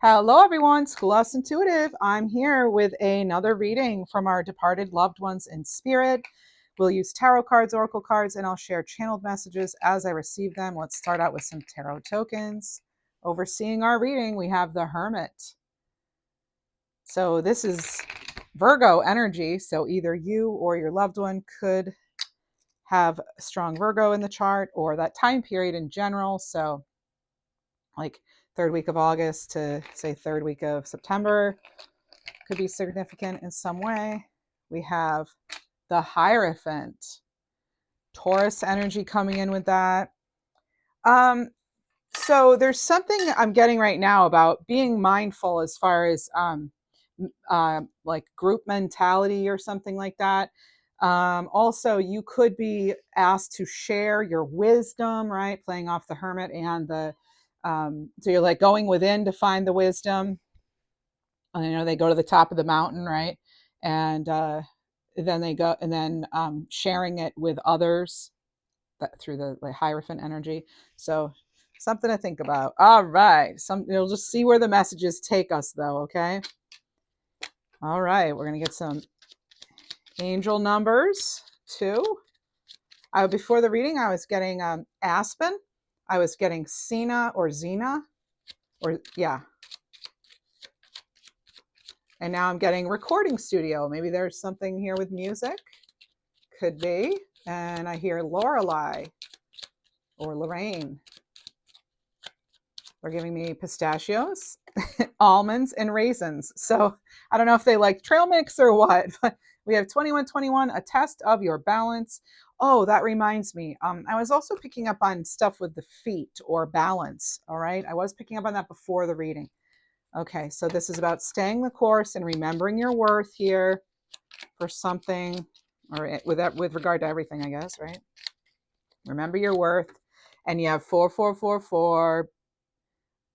Hello, everyone. Schoolhouse Intuitive. I'm here with another reading from our departed loved ones in spirit. We'll use tarot cards, oracle cards, and I'll share channeled messages as I receive them. Let's start out with some tarot tokens. Overseeing our reading, we have the Hermit. So this is Virgo energy. So either you or your loved one could have strong Virgo in the chart or that time period in general. So like third week of August to say third week of September could be significant in some way. We have the Hierophant, Taurus energy coming in with that. So there's something I'm getting right now about being mindful as far as like group mentality or something like that. Also, you could be asked to share your wisdom, right? Playing off the Hermit and the so you're like going within to find the wisdom. And, they go to the top of the mountain, right? And then they go, and then sharing it with others through the Hierophant energy. So something to think about. All right, you'll just see where the messages take us, though. Okay. All right, we're gonna get some angel numbers too. Before the reading, I was getting Aspen. I was getting Cena or Xena, or yeah. And now I'm getting recording studio. Maybe there's something here with music. Could be. And I hear Lorelei or Lorraine. They're giving me pistachios, almonds, and raisins. So I don't know if they like trail mix or what, but we have 2121, a test of your balance. Oh, that reminds me. I was also picking up on stuff with the feet or balance. All right. I was picking up on that before the reading. Okay, so this is about staying the course and remembering your worth here for something, or with regard to everything, I guess, right? Remember your worth. And you have 4444.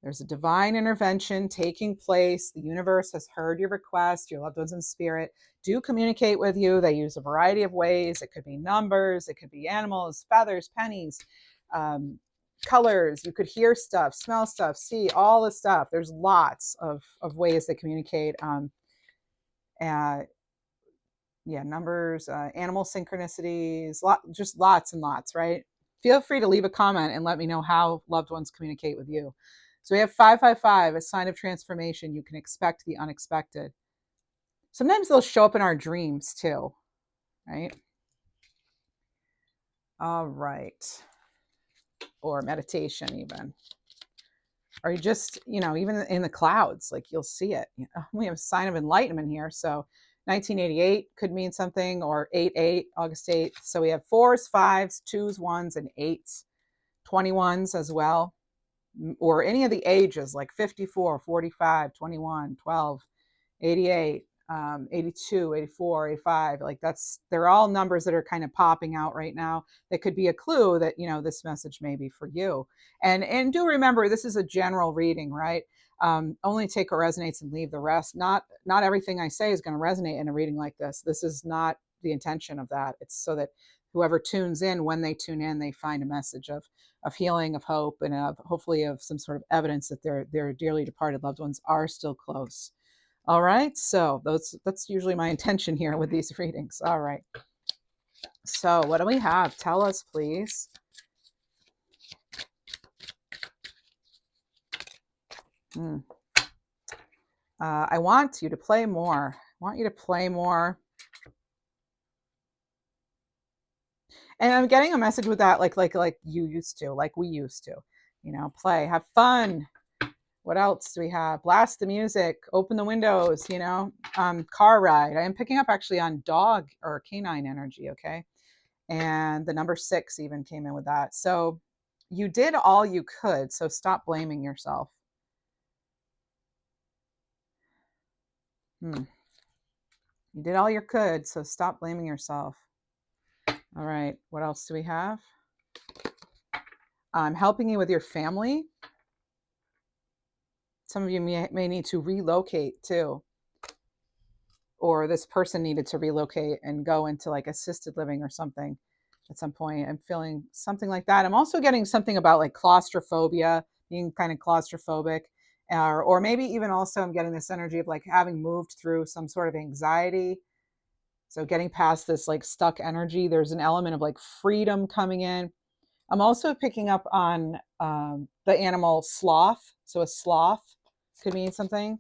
There's a divine intervention taking place. The universe has heard your request. Your loved ones in spirit do communicate with you. They use a variety of ways. It could be numbers. It could be animals, feathers, pennies, colors. You could hear stuff, smell stuff, see all the stuff. There's lots of ways they communicate. Numbers, animal synchronicities, just lots and lots, right? Feel free to leave a comment and let me know how loved ones communicate with you. So we have 555, a sign of transformation. You can expect the unexpected. Sometimes they'll show up in our dreams too, right? All right. Or meditation even. Or you just, even in the clouds, like you'll see it. We have a sign of enlightenment here. So 1988 could mean something, or 8/8, August 8th. So we have 4s, 5s, 2s, 1s, and 8s. 21s as well. Or any of the ages, like 54, 45, 21, 12, 88, 82, 84, 85. Like they're all numbers that are kind of popping out right now. That could be a clue that, this message may be for you. And do remember, this is a general reading, right? Only take what resonates and leave the rest. Not everything I say is going to resonate in a reading like this. This is not the intention of that. It's so that whoever tunes in, when they tune in, they find a message of healing, of hope, and of hopefully of some sort of evidence that their dearly departed loved ones are still close. All right, so that's usually my intention here with these readings. All right, so what do we have? Tell us, please. I want you to play more. I want you to play more. And I'm getting a message with that, like you used to, like we used to, play, have fun. What else do we have? Blast the music, open the windows, car ride. I am picking up actually on dog or canine energy, okay? And the number 6 even came in with that. So you did all you could, so stop blaming yourself. You did all you could, so stop blaming yourself. All right, what else do we have? I'm helping you with your family. Some of you may need to relocate too. Or this person needed to relocate and go into like assisted living or something at some point. I'm feeling something like that. I'm also getting something about like claustrophobia, being kind of claustrophobic, or maybe even also I'm getting this energy of like having moved through some sort of anxiety. So getting past this like stuck energy, there's an element of like freedom coming in. I'm also picking up on the animal sloth. So a sloth could mean something.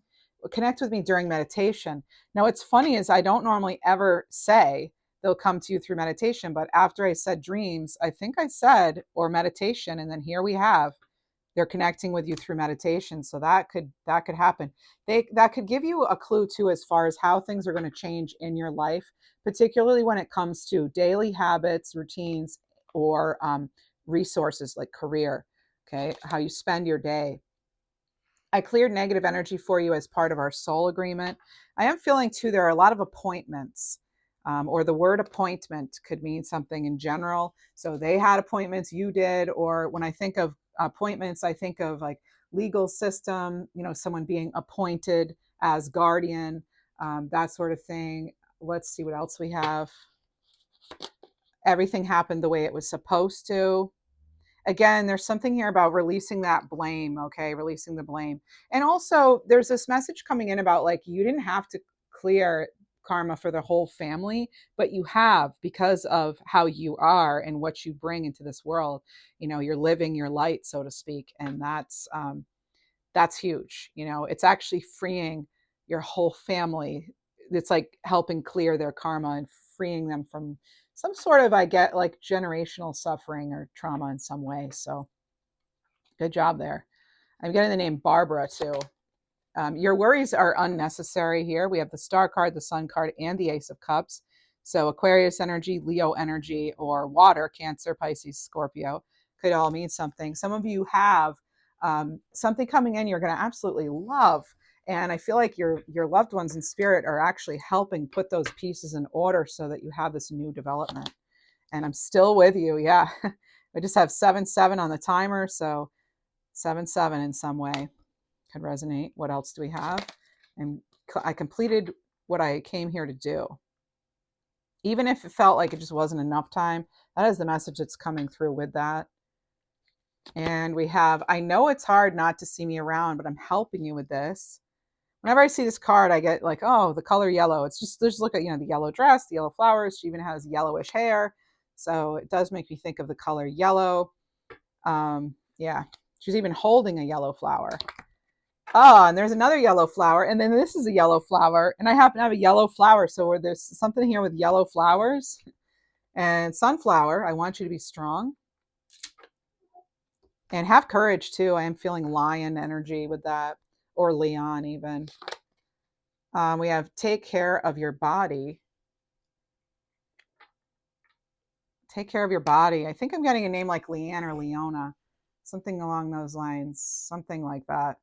Connect with me during meditation. Now, what's funny is I don't normally ever say they'll come to you through meditation, but after I said dreams, I think I said or meditation, and then here we have they're connecting with you through meditation. So that could happen. That could give you a clue too as far as how things are going to change in your life, particularly when it comes to daily habits, routines, or resources like career. Okay, how you spend your day. I cleared negative energy for you as part of our soul agreement. I am feeling too there are a lot of appointments, or the word appointment could mean something in general. So they had appointments, you did, or when I think of appointments, I think of like legal system, someone being appointed as guardian, that sort of thing. Let's see what else we have. Everything happened the way it was supposed to. Again, there's something here about releasing that blame, okay? Releasing the blame. And also, there's this message coming in about like you didn't have to clear karma for the whole family, but you have because of how you are and what you bring into this world. You're living your light, so to speak, and that's huge. It's actually freeing your whole family. It's like helping clear their karma and freeing them from some sort of, I get, like generational suffering or trauma in some way. So good job there. I'm getting the name Barbara too. Your worries are unnecessary here. We have the Star card, the Sun card, and the Ace of Cups. So Aquarius energy, Leo energy, or water, Cancer, Pisces, Scorpio, could all mean something. Some of you have something coming in you're going to absolutely love. And I feel like your loved ones in spirit are actually helping put those pieces in order so that you have this new development. And I'm still with you. Yeah. I just have 7-7 on the timer. So 7-7 in some way could resonate. What else do we have? And I completed what I came here to do. Even if it felt like it just wasn't enough time, that is the message that's coming through with that. And we have, I know it's hard not to see me around, but I'm helping you with this. Whenever I see this card, I get like, oh, the color yellow. It's just look at, the yellow dress, the yellow flowers. She even has yellowish hair. So it does make me think of the color yellow. Yeah, she's even holding a yellow flower. Oh, and there's another yellow flower. And then this is a yellow flower. And I happen to have a yellow flower. So there's something here with yellow flowers. And sunflower, I want you to be strong. And have courage too. I am feeling lion energy with that. Or Leon even. We have take care of your body. Take care of your body. I think I'm getting a name like Leanne or Leona. Something along those lines. Something like that.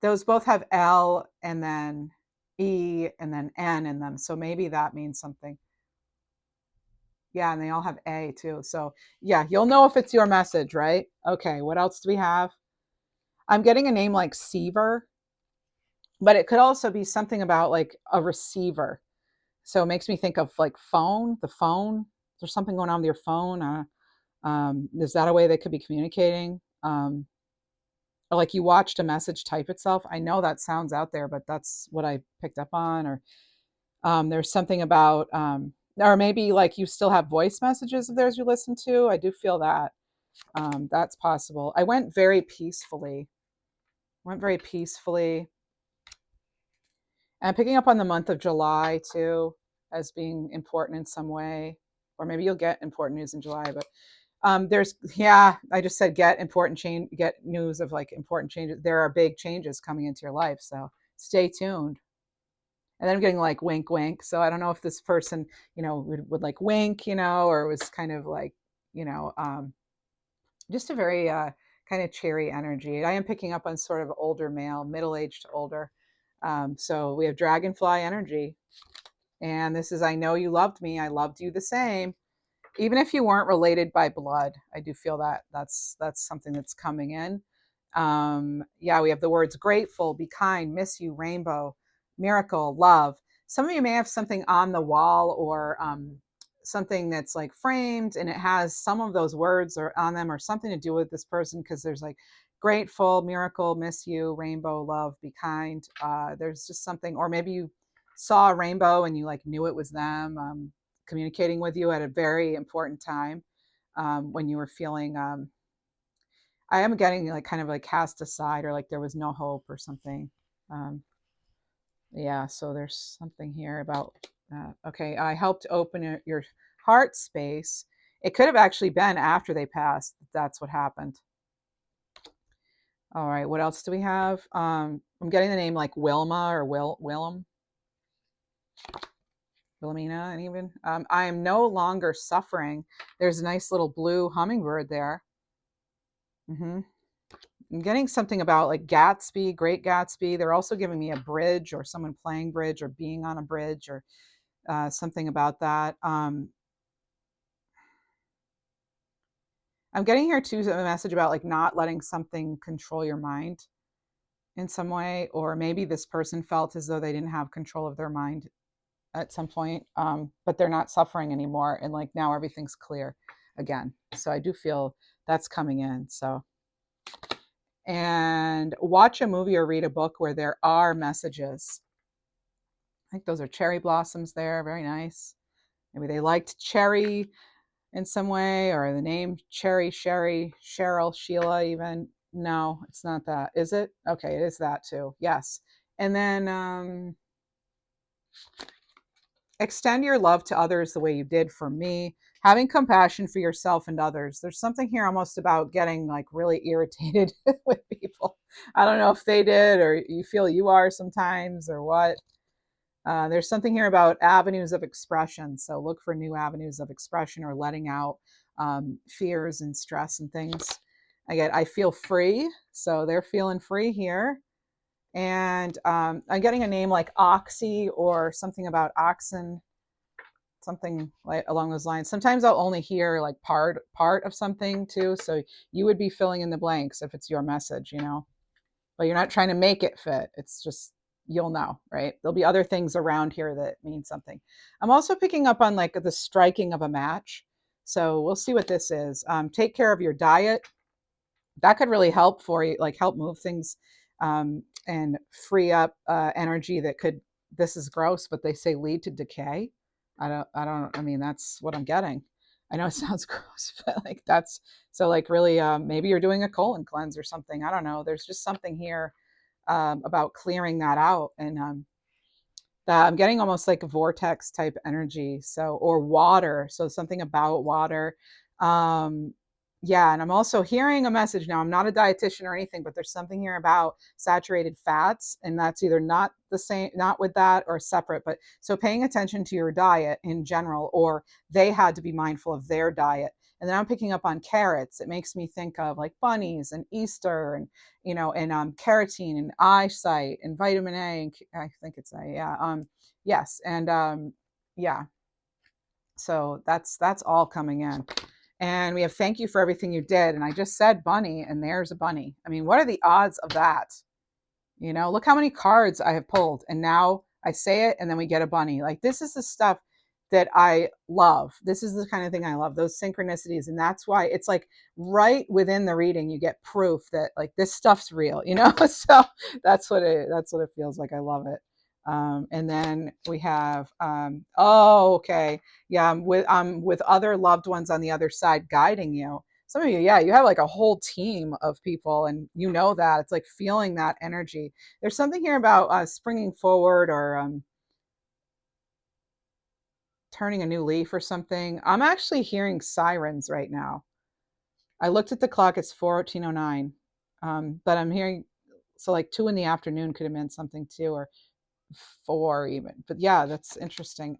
Those both have L and then E and then N in them. So maybe that means something. Yeah, and they all have A too. So yeah, you'll know if it's your message, right? Okay, what else do we have? I'm getting a name like Seer, but it could also be something about like a receiver. So it makes me think of like the phone. There's something going on with your phone. Is that a way they could be communicating? Or like you watched a message type itself. I know that sounds out there, but that's what I picked up on. Or there's something about, or maybe like you still have voice messages of theirs you listen to. I do feel that. That's possible. I went very peacefully. And picking up on the month of July too as being important in some way, or maybe you'll get important news in July. But I just said get news of like important changes. There are big changes coming into your life, so stay tuned. And then I'm getting like wink, wink. So I don't know if this person, would like wink, or it was kind of like, just a very kind of cheery energy. I am picking up on sort of older male, middle-aged to older. So we have dragonfly energy. And this is, I know you loved me. I loved you the same. Even if you weren't related by blood, I do feel that that's something that's coming in. Yeah, we have the words grateful, be kind, miss you, rainbow, miracle, love. Some of you may have something on the wall or something that's like framed and it has some of those words or on them or something to do with this person because there's like grateful, miracle, miss you, rainbow, love, be kind. There's just something, or maybe you saw a rainbow and you like knew it was them communicating with you at a very important time when you were feeling I am getting like kind of like cast aside or like there was no hope or something. Um, yeah, so there's something here about okay, I helped open your heart space. It could have actually been after they passed. That's what happened. All right, what else do we have? I'm getting the name like Wilma or Wilhelmina, and even I am no longer suffering. There's a nice little blue hummingbird there. Mm-hmm. I'm getting something about like Gatsby, Great Gatsby. They're also giving me a bridge or someone playing bridge or being on a bridge or something about that. I'm getting here too a message about like not letting something control your mind in some way, or maybe this person felt as though they didn't have control of their mind at some point, but they're not suffering anymore, and like now everything's clear again. So I do feel that's coming in. So, and watch a movie or read a book where there are messages. I think those are cherry blossoms there. Very nice. Maybe they liked cherry in some way, or the name Cherry, Sherry, Cheryl, Sheila, even. No, it's not that. Is it? Okay, it is that too. Yes. And then extend your love to others the way you did for me. Having compassion for yourself and others. There's something here almost about getting like really irritated with people. I don't know if they did or you feel you are sometimes or what. There's something here about avenues of expression. So look for new avenues of expression or letting out fears and stress and things. I feel free. So they're feeling free here. And I'm getting a name like Oxy or something about oxen, something like along those lines. Sometimes I'll only hear like part of something too. So you would be filling in the blanks if it's your message, you know, but you're not trying to make it fit. It's just you'll know, right? There'll be other things around here that mean something. I'm also picking up on like the striking of a match. So we'll see what this is. Take care of your diet. That could really help for you, like help move things and free up energy that could, this is gross, but they say lead to decay. I mean, that's what I'm getting. I know it sounds gross, but like that's, so like really, maybe you're doing a colon cleanse or something. I don't know. There's just something here about clearing that out. And that I'm getting almost like a vortex type energy. So, or water. So something about water. Um, yeah. And I'm also hearing a message now. I'm not a dietitian or anything, but there's something here about saturated fats. And that's either not the same, not with that or separate. But so paying attention to your diet in general, or they had to be mindful of their diet. And then I'm picking up on carrots. It makes me think of like bunnies and Easter and, you know, and carotene and eyesight and vitamin A. And I think it's A. Yeah. Yes. And yeah. So that's all coming in. And we have thank you for everything you did. And I just said bunny, and there's a bunny. I mean, what are the odds of that? You know, look how many cards I have pulled, and now I say it, and then we get a bunny. Like this is the stuff that I love. This is the kind of thing I love, those synchronicities. And that's why it's like right within the reading, you get proof that like this stuff's real, you know? So that's what it feels like. I love it. And then we have, oh, okay. Yeah. I'm with other loved ones on the other side guiding you. Some of you, yeah, you have like a whole team of people and you know that it's like feeling that energy. There's something here about springing forward or turning a new leaf or something. I'm actually hearing sirens right now. I looked at the clock, it's 14:09. But I'm hearing, so like 2 in the afternoon could have meant something too, or 4 even. But yeah, that's interesting.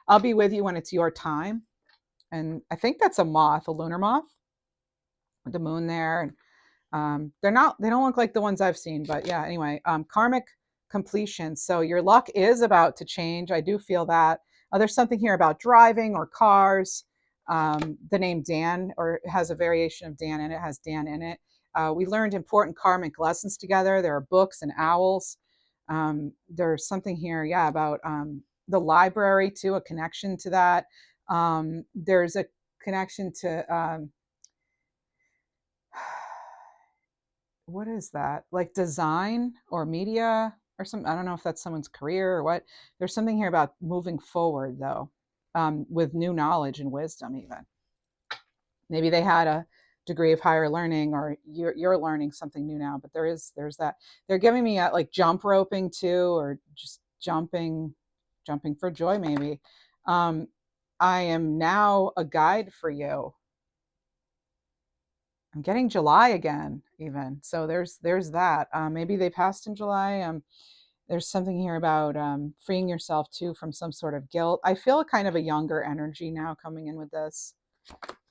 I'll be with you when it's your time. And I think that's a moth, a lunar moth, with the moon there. And they don't look like the ones I've seen, but yeah, anyway, karmic completion. So your luck is about to change. I do feel that. There's something here about driving or cars. The name Dan, or it has a variation of Dan in it, has Dan in it. We learned important karmic lessons together. There are books and owls. There's something here, yeah, about the library too, a connection to that. There's a connection to what is that? Like design or media or something. I don't know if that's someone's career or what. There's something here about moving forward though, with new knowledge and wisdom even. Maybe they had a degree of higher learning or you're learning something new now, but there's that. They're giving me like jump roping too, or just jumping for joy maybe. Um, I am now a guide for you. I'm getting July again, even. So there's that. Maybe they passed in July. There's something here about freeing yourself too from some sort of guilt. I feel kind of a younger energy now coming in with this.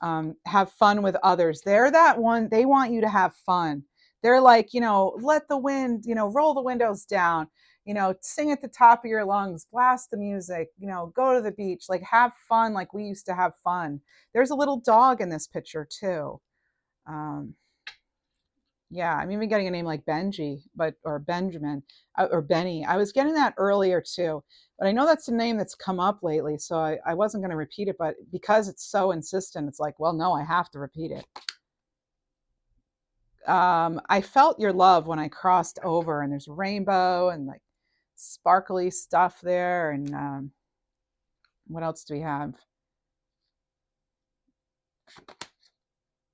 Have fun with others. They're that one. They want you to have fun. They're like, let the wind, roll the windows down, sing at the top of your lungs, blast the music, go to the beach, like have fun like we used to have fun. There's a little dog in this picture too. Um, yeah, I'm even getting a name like Benji, or Benjamin, or Benny. I was getting that earlier too, but I know that's a name that's come up lately, so I wasn't going to repeat it, but because it's so insistent, it's like, well, no, I have to repeat it. I felt your love when I crossed over, and there's a rainbow and like sparkly stuff there, and what else do we have?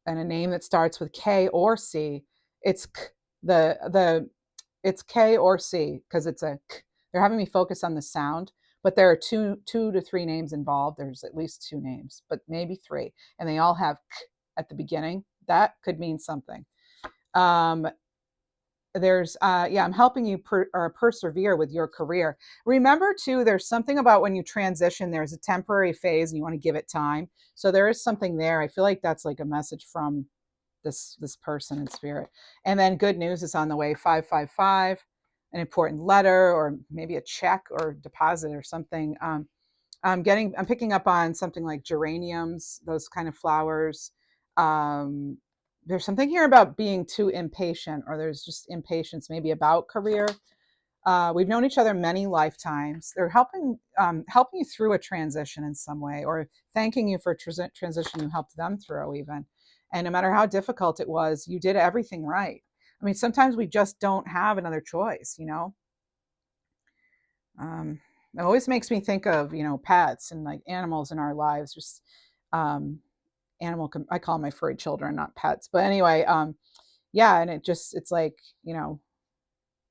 And a name that starts with K or C. It's it's K or C because it's a K. They're having me focus on the sound, but there are two to three names involved. There's at least two names, but maybe three, and they all have K at the beginning. That could mean something. There's I'm helping you persevere with your career. Remember too, there's something about when you transition, there's a temporary phase and you want to give it time. So there is something there. I feel like that's like a message from this person in spirit. And then good news is on the way. 555, an important letter or maybe a check or deposit or something. I'm picking up on something like geraniums, those kind of flowers. There's something here about being too impatient, or there's just impatience maybe about career. We've known each other many lifetimes. They're helping you through a transition in some way, or thanking you for a transition you helped them through even. And no matter how difficult it was, you did everything right. I mean, sometimes we just don't have another choice, it always makes me think of, pets and like animals in our lives, just um, I call them my furry children, not pets. But anyway, yeah, and it's like,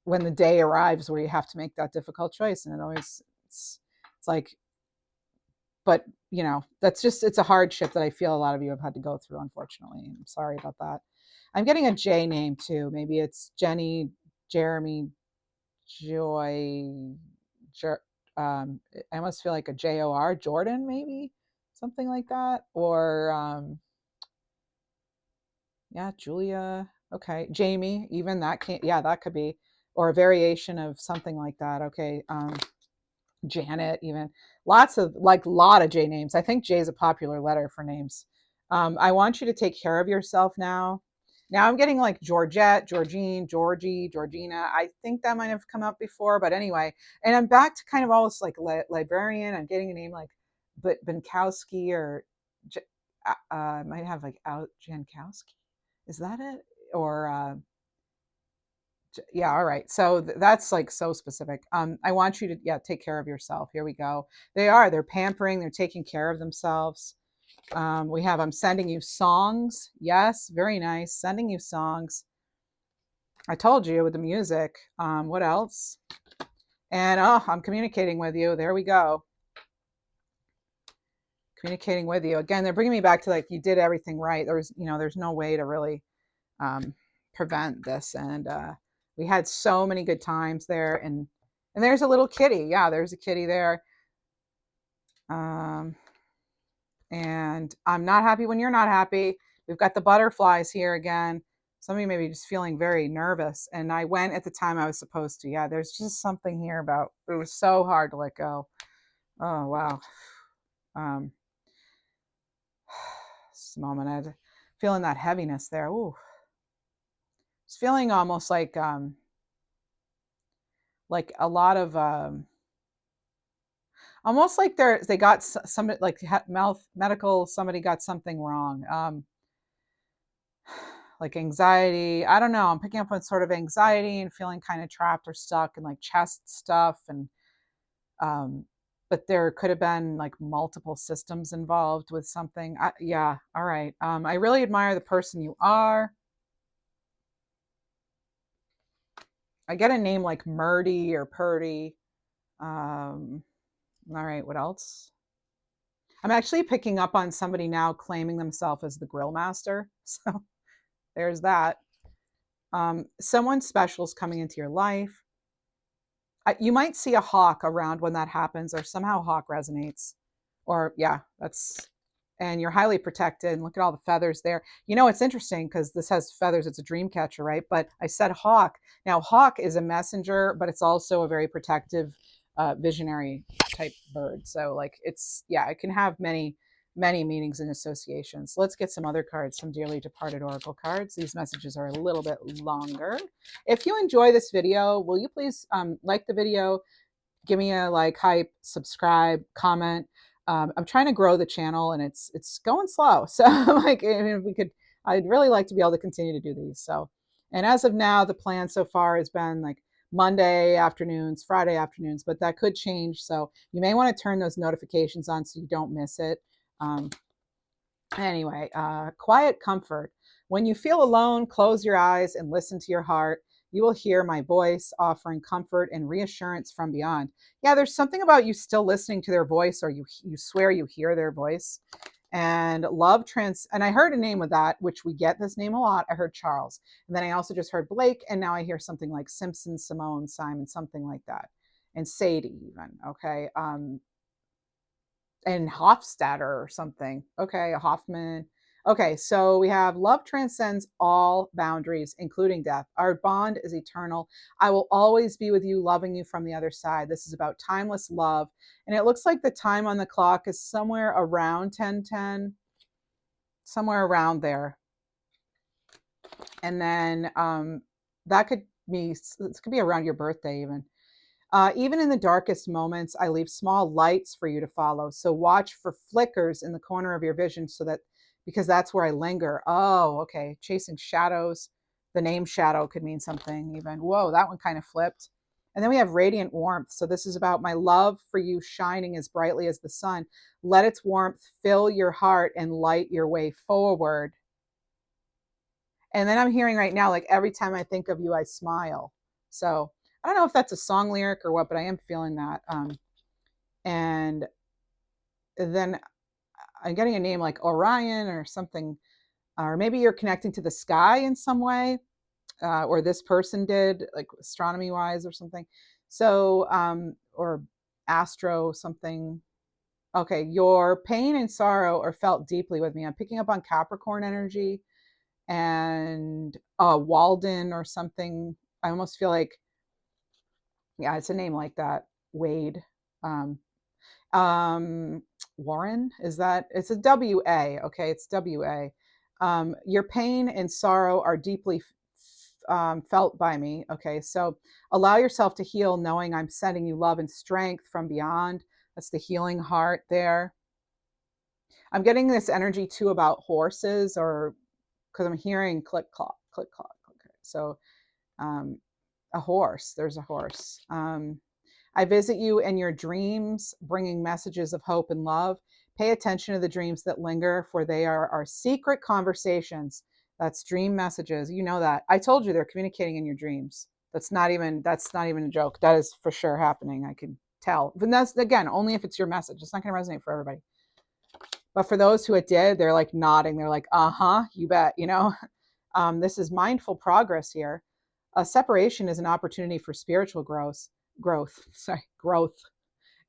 when the day arrives where you have to make that difficult choice, and it's like, but that's just, it's a hardship that I feel a lot of you have had to go through, unfortunately. I'm sorry about that. I'm getting a J name too. Maybe it's Jenny, Jeremy, Joy. I almost feel like a JOR, Jordan, maybe something like that, or yeah, Julia. Okay, Jamie. Even that can't. Yeah, that could be, or a variation of something like that. Okay, Janet. Even lots of lot of J names. I think J is a popular letter for names. I want you to take care of yourself now. Now I'm getting like Georgette, Georgine, Georgie, Georgina. I think that might have come up before, but anyway. And I'm back to kind of almost like librarian. I'm getting a name like Benkowski, or I might have like Out Jankowski. Is that it? Or yeah, all right. So that's like so specific. I want you to take care of yourself. Here we go. They're pampering, they're taking care of themselves. We have, I'm sending you songs. Yes, very nice. Sending you songs. I told you with the music. What else? And I'm communicating with you. There we go. Communicating with you. Again, they're bringing me back to like, you did everything right. There's no way to really prevent this. And we had so many good times there. And there's a little kitty. Yeah, there's a kitty there. And I'm not happy when you're not happy. We've got the butterflies here again. Some of you may be just feeling very nervous. And I went at the time I was supposed to. Yeah, there's just something here about, it was so hard to let go. Oh, wow. Just a moment. I had feeling that heaviness there. Ooh. It's feeling almost like a lot of, almost like they got somebody like medical, somebody got something wrong. like anxiety. I don't know. I'm picking up on sort of anxiety and feeling kind of trapped or stuck and like chest stuff. And, but there could have been like multiple systems involved with something. Yeah. All right. I really admire the person you are. I get a name like Murdy or Purdy. All right. What else? I'm actually picking up on somebody now claiming themselves as the grill master. So there's that. Someone special is coming into your life. You might see a hawk around when that happens, or somehow hawk resonates. Or yeah, and you're highly protected. And look at all the feathers there. You know, it's interesting because this has feathers. It's a dream catcher, right? But I said hawk. Now, hawk is a messenger, but it's also a very protective, visionary type bird. So like it can have many meanings and associations. Let's get some other cards, some dearly departed oracle cards. These messages are a little bit longer. If you enjoy this video, will you please like the video, give me a like, hype, subscribe, comment. I'm trying to grow the channel and it's going slow. So like, if we could, I'd really like to be able to continue to do these. So, and as of now, the plan so far has been like Monday afternoons, Friday afternoons, but that could change. So you may want to turn those notifications on so you don't miss it. Anyway, quiet comfort. When you feel alone, close your eyes and listen to your heart. You will hear my voice offering comfort and reassurance from beyond. Yeah, there's something about you still listening to their voice, or you swear you hear their voice. And and I heard a name with that, which we get this name a lot. I heard Charles. And then I also just heard Blake, and now I hear something like Simpson, Simone, Simon, something like that. And Sadie even, okay. And Hofstadter or something. Okay, a Hoffman. Okay, so we have love transcends all boundaries, including death. Our bond is eternal. I will always be with you, loving you from the other side. This is about timeless love. And it looks like the time on the clock is somewhere around 10:10, somewhere around there. And then that could be, it could be around your birthday even. Even in the darkest moments, I leave small lights for you to follow. So watch for flickers in the corner of your vision because that's where I linger. Oh, okay. Chasing shadows. The name shadow could mean something even. Whoa, that one kind of flipped. And then we have radiant warmth. So this is about my love for you shining as brightly as the sun. Let its warmth fill your heart and light your way forward. And then I'm hearing right now, like every time I think of you, I smile. So I don't know if that's a song lyric or what, but I am feeling that. And then I'm getting a name like Orion or something, or maybe you're connecting to the sky in some way, or this person did, like astronomy wise or something. So, or astro something. Okay, your pain and sorrow are felt deeply with me. I'm picking up on Capricorn energy and Walden or something. I almost feel like, yeah, it's a name like that. Wade. Warren, is that, it's a W-A. Okay, it's W-A. Your pain and sorrow are deeply felt by me. Okay, so allow yourself to heal, knowing I'm sending you love and strength from beyond. That's the healing heart there. I'm getting this energy too about horses, or because I'm hearing click clock, click clock. Okay, so a horse. There's a horse. I visit you in your dreams, bringing messages of hope and love. Pay attention to the dreams that linger, for they are our secret conversations. That's dream messages. You know that. I told you they're communicating in your dreams. That's not even a joke. That is for sure happening. I can tell. But that's, again, only if it's your message. It's not going to resonate for everybody. But for those who it did, they're like nodding. They're like, uh-huh, you bet, you know. This is mindful progress here. A separation is an opportunity for spiritual growth.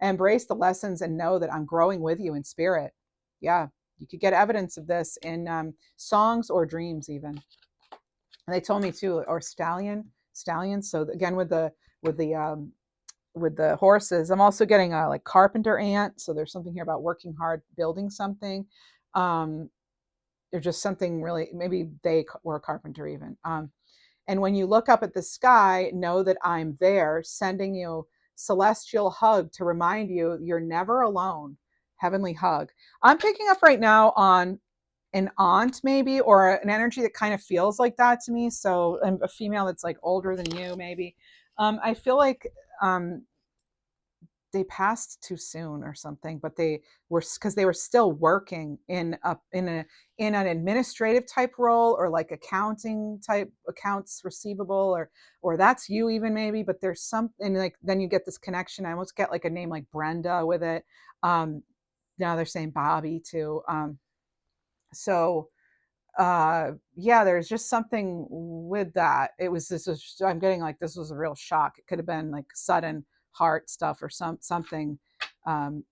Embrace the lessons and know that I'm growing with you in spirit. Yeah, you could get evidence of this in songs or dreams even. And they told me too, or stallions. So again, with the horses, I'm also getting a like carpenter ant. So there's something here about working hard, building something. There's just something really, maybe they were a carpenter even. And when you look up at the sky, know that I'm there, sending you celestial hug to remind you you're never alone. Heavenly hug. I'm picking up right now on an aunt maybe, or an energy that kind of feels like that to me. So a female that's like older than you maybe. I feel like they passed too soon or something, but they were, because they were still working in an administrative type role, or like accounting type, accounts receivable, or that's you even maybe. But there's something like, then you get this connection. I almost get like a name like Brenda with it. Now they're saying Bobby too. So yeah, there's just something with that. I'm getting like, this was a real shock. It could have been like sudden heart stuff, or something, um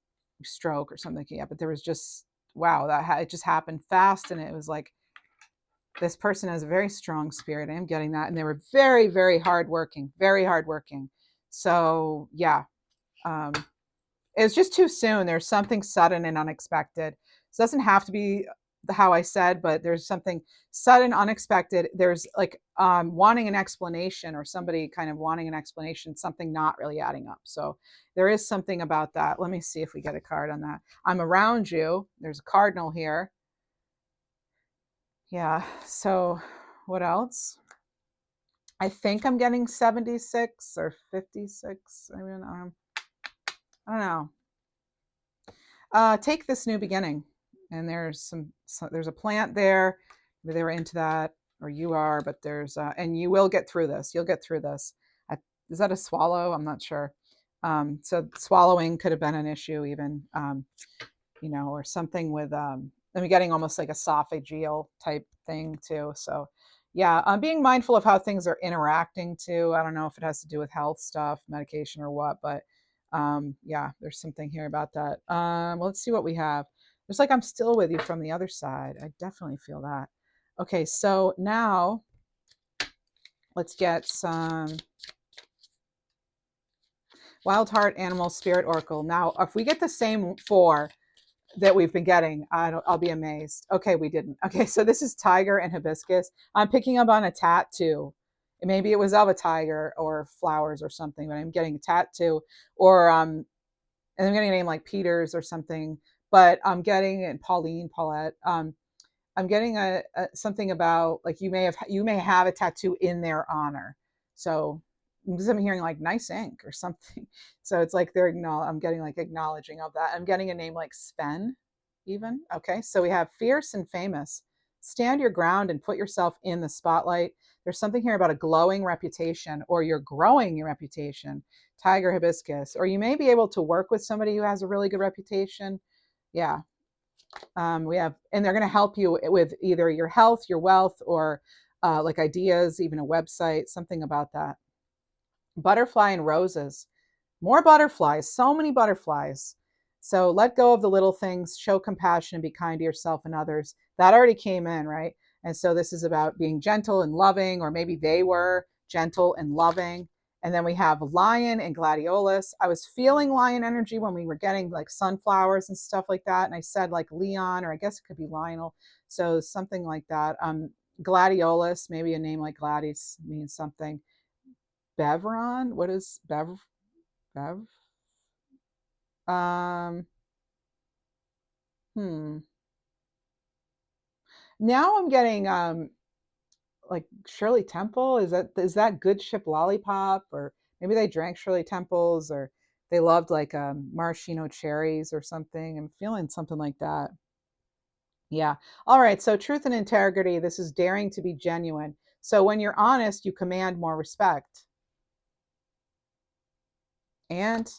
stroke or something. Yeah, but there was just, wow, it just happened fast. And it was like, this person has a very strong spirit. I am getting that. And they were very, very hardworking, very hardworking. So yeah, um it was just too soon. There's something sudden and unexpected. So it doesn't have to be how I said, but there's something sudden, unexpected. There's like wanting an explanation, or somebody kind of wanting an explanation, something not really adding up. So there is something about that. Let me see if we get a card on that. I'm around you. There's a cardinal here. Yeah. So what else? I think I'm getting 76 or 56. I mean, I don't know. Take this new beginning. And there's there's a plant there. Maybe they were into that, or you are, but there's, and you will get through this. You'll get through this. Is that a swallow? I'm not sure. So swallowing could have been an issue even, or something with, I'm getting almost like esophageal type thing too. So yeah, I'm being mindful of how things are interacting too. I don't know if it has to do with health stuff, medication or what, but yeah, there's something here about that. Let's see what we have. It's like I'm still with you from the other side. I definitely feel that. Okay, so now let's get some Wild Heart Animal Spirit Oracle. Now, if we get the same 4 that we've been getting, I'll be amazed. Okay, we didn't. Okay, so this is tiger and hibiscus. I'm picking up on a tattoo. Maybe it was of a tiger or flowers or something, but I'm getting a tattoo, or and I'm getting a name like Peters or something. But I'm getting, and Paulette. I'm getting a something about like you may have a tattoo in their honor. So I'm hearing like nice ink or something. So it's like I'm getting like acknowledging of that. I'm getting a name like Sven, even. Okay, so we have fierce and famous. Stand your ground and put yourself in the spotlight. There's something here about a glowing reputation, or you're growing your reputation. Tiger, hibiscus, or you may be able to work with somebody who has a really good reputation. Yeah. We have, and they're going to help you with either your health, your wealth, or like ideas, even a website, something about that. Butterfly and roses. More butterflies, so many butterflies. So let go of the little things, show compassion, and be kind to yourself and others. That already came in, right? And so this is about being gentle and loving, or maybe they were gentle and loving. And then we have lion and gladiolus. I was feeling lion energy when we were getting like sunflowers and stuff like that. And I said like Leon, or I guess it could be Lionel. So something like that. Gladiolus, maybe a name like Gladys means something. Beveron, what is Bev? Um, Now I'm getting like Shirley Temple. Is that Good Ship Lollipop? Or maybe they drank Shirley Temples, or they loved like maraschino cherries or something. I'm feeling something like that. Yeah. All right. So truth and integrity. This is daring to be genuine. So when you're honest, you command more respect. And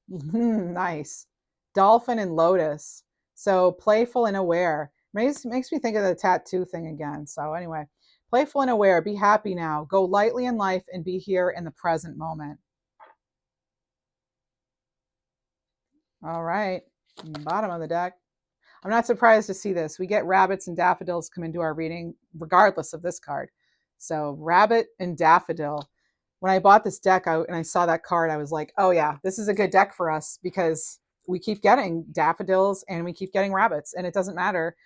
nice. Dolphin and lotus. So playful and aware. Makes me think of the tattoo thing again. So anyway, playful and aware. Be happy now. Go lightly in life and be here in the present moment. All right. Bottom of the deck. I'm not surprised to see this. We get rabbits and daffodils come into our reading regardless of this card. So rabbit and daffodil. When I bought this deck and I saw that card, I was like, oh yeah, this is a good deck for us, because we keep getting daffodils and we keep getting rabbits, and it doesn't matter.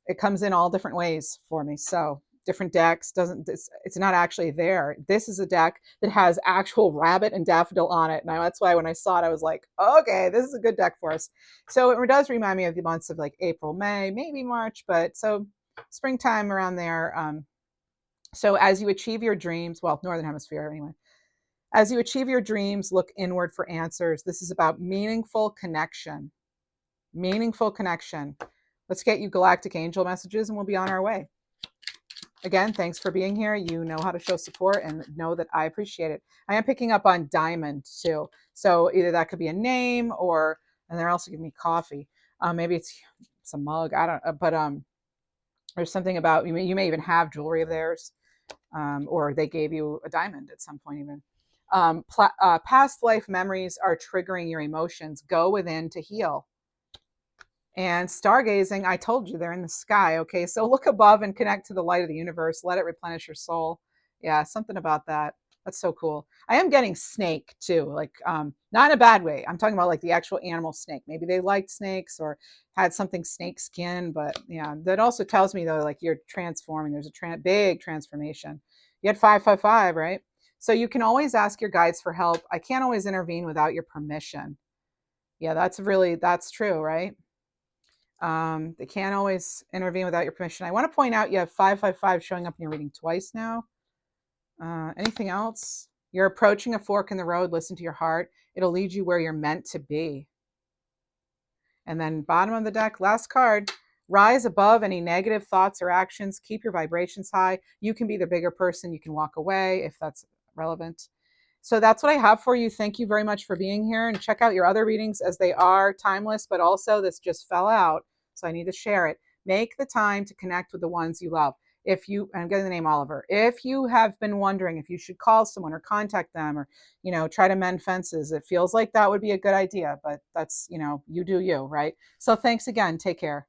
It comes in all different ways for me. So different decks. It's not actually there. This is a deck that has actual rabbit and daffodil on it. And that's why when I saw it, I was like, okay, this is a good deck for us. So it does remind me of the months of like April, May, maybe March, but so springtime around there. So as you achieve your dreams, well, Northern Hemisphere anyway, as you achieve your dreams, look inward for answers. This is about meaningful connection. Meaningful connection. Let's get you galactic angel messages and we'll be on our way. Again, thanks for being here. You know how to show support and know that I appreciate it. I am picking up on diamond too. So either that could be a name or, and they're also giving me coffee. Maybe it's a mug. I don't know. But there's something about, you may even have jewelry of theirs, or they gave you a diamond at some point even. Past life memories are triggering your emotions. Go within to heal. And stargazing, I told you they're in the sky. Okay, so look above and connect to the light of the universe. Let it replenish your soul. Yeah, something about that. That's so cool. I am getting snake too, like not in a bad way. I'm talking about like the actual animal snake. Maybe they liked snakes or had something snake skin, but yeah, that also tells me though, like you're transforming. There's a big transformation. You had 555, right? So you can always ask your guides for help. I can't always intervene without your permission. Yeah, that's true, right? They can't always intervene without your permission. I want to point out you have 555 showing up in your reading twice now. Anything else? You're approaching a fork in the road. Listen to your heart. It'll lead you where you're meant to be. And then bottom of the deck, last card. Rise above any negative thoughts or actions. Keep your vibrations high. You can be the bigger person. You can walk away if that's relevant. So that's what I have for you. Thank you very much for being here, and check out your other readings as they are timeless, but also this just fell out, so I need to share it. Make the time to connect with the ones you love. I'm getting the name Oliver. If you have been wondering if you should call someone or contact them or, try to mend fences, it feels like that would be a good idea, but that's, you do you, right? So thanks again. Take care.